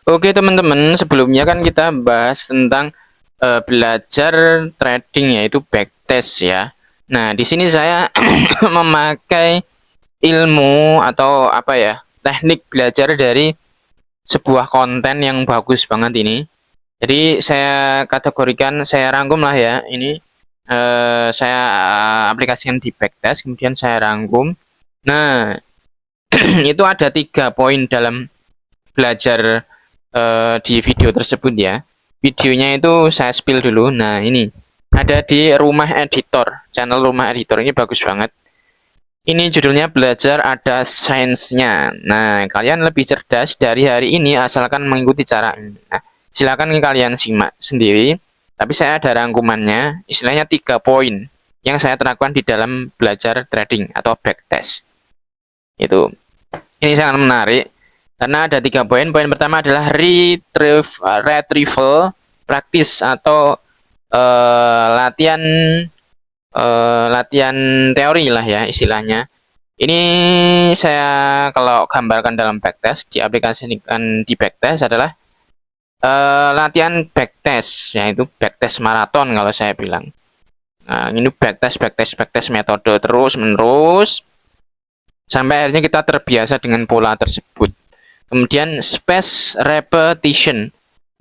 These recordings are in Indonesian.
Oke teman-teman, sebelumnya kan kita bahas tentang belajar trading yaitu backtest ya. Nah, di sini saya memakai ilmu atau apa ya, teknik belajar dari sebuah konten yang bagus banget ini. Jadi saya kategorikan, saya rangkum lah ya. Ini saya aplikasikan di backtest, kemudian saya rangkum. Nah, itu ada 3 poin dalam belajar di video tersebut ya. Videonya itu saya spill dulu. Nah, ini ada di Rumah Editor. Channel Rumah Editor ini bagus banget. Ini judulnya belajar ada sainsnya. Nah, kalian lebih cerdas dari hari ini asalkan mengikuti cara ini. Nah, silakan kalian simak sendiri. Tapi saya ada rangkumannya, istilahnya 3 poin yang saya terapkan di dalam belajar trading atau backtest. Itu. Ini sangat menarik karena ada 3 poin. Poin pertama adalah retrieval practice atau latihan latihan teori lah ya istilahnya. Ini saya kalau gambarkan dalam backtest, diaplikasikan di backtest adalah latihan backtest, yaitu backtest maraton kalau saya bilang. Nah, ini backtest metode terus menerus sampai akhirnya kita terbiasa dengan pola tersebut. Kemudian space repetition.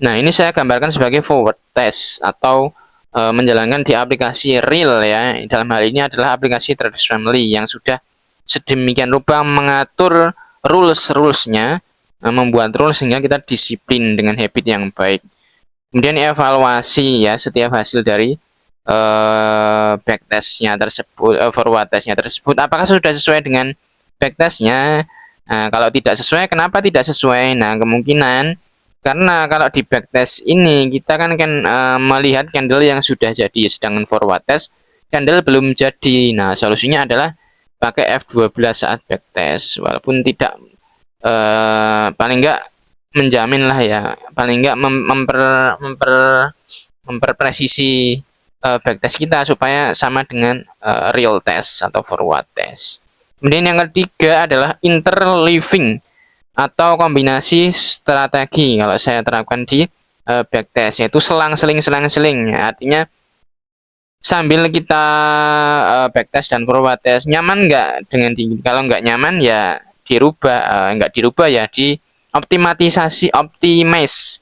Nah, ini saya gambarkan sebagai forward test atau menjalankan di aplikasi real ya. Dalam hal ini adalah aplikasi Traders Family yang sudah sedemikian rupa mengatur rules-rulesnya, membuat rules sehingga kita disiplin dengan habit yang baik. Kemudian evaluasi ya setiap hasil dari backtestnya tersebut, forward testnya tersebut, apakah sudah sesuai dengan backtestnya. Nah, kalau tidak sesuai, kenapa tidak sesuai? Nah, kemungkinan karena kalau di backtest ini kita kan melihat candle yang sudah jadi, sedangkan forward test candle belum jadi. Nah, solusinya adalah pakai F12 saat backtest, walaupun tidak paling enggak menjamin lah ya, paling enggak memperpresisi backtest kita supaya sama dengan real test atau forward test. Kemudian yang ketiga adalah interleaving atau kombinasi strategi. Kalau saya terapkan di backtest yaitu selang-seling. Ya, artinya sambil kita backtest dan forward test, nyaman nggak dengan tinggi? Kalau nggak nyaman ya dirubah, nggak dirubah ya di optimisasi, optimize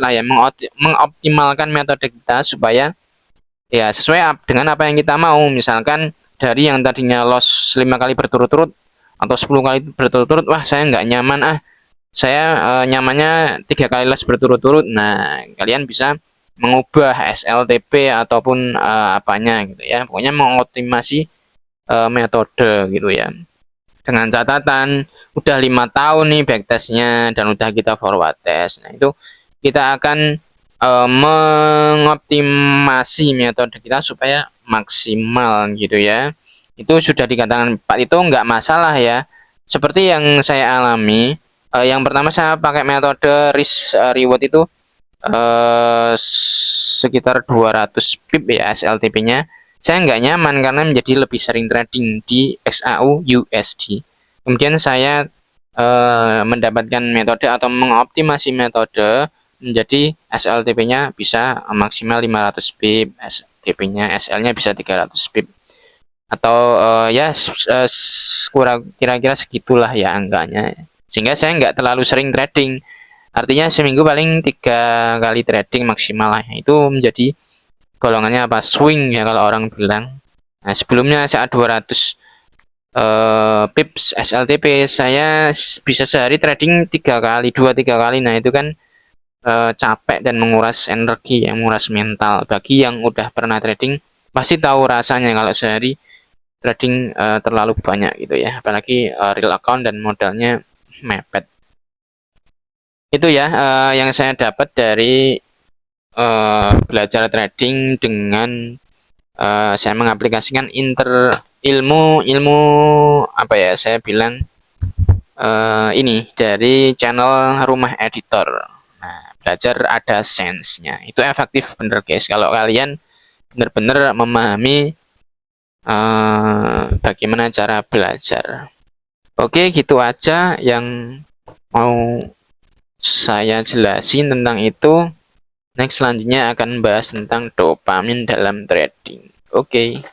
lah ya, mengoptimalkan metode kita supaya ya sesuai dengan apa yang kita mau. Misalkan dari yang tadinya loss 5 kali berturut-turut atau 10 kali berturut-turut, wah saya nggak nyaman, saya nyamannya 3 kali loss berturut-turut. Nah, kalian bisa mengubah SLTP ataupun apanya gitu ya, pokoknya mengoptimasi metode gitu ya, dengan catatan udah 5 tahun nih backtestnya dan udah kita forward test. Nah, itu kita akan mengoptimasi metode kita supaya maksimal gitu ya. Itu sudah dikatakan 4 itu nggak masalah ya. Seperti yang saya alami, yang pertama saya pakai metode risk reward itu sekitar 200 pip ya SLTP-nya. Saya nggak nyaman karena menjadi lebih sering trading di XAU USD. Kemudian saya mendapatkan metode atau mengoptimasi metode menjadi SLTP-nya bisa maksimal 500 pip, STP-nya SL-nya bisa 300 pip. Atau ya kira-kira segitulah ya angkanya. Sehingga saya nggak terlalu sering trading. Artinya seminggu paling 3 kali trading maksimal lah. Itu menjadi golongannya apa? Swing ya kalau orang bilang. Nah, sebelumnya saat 200 pips SLTP saya bisa sehari trading 3 kali, 2-3 kali. Nah, itu kan capek dan menguras energi, yang menguras mental. Bagi yang udah pernah trading pasti tahu rasanya kalau sehari trading terlalu banyak gitu ya, apalagi real account dan modalnya mepet. Itu ya yang saya dapat dari belajar trading dengan saya mengaplikasikan ilmu apa ya, saya bilang ini dari channel Rumah Editor. Nah, belajar ada sense-nya. Itu efektif bener guys kalau kalian benar-benar memahami bagaimana cara belajar. Oke, gitu aja yang mau saya jelasin tentang itu. Next selanjutnya akan bahas tentang dopamin dalam trading. Oke.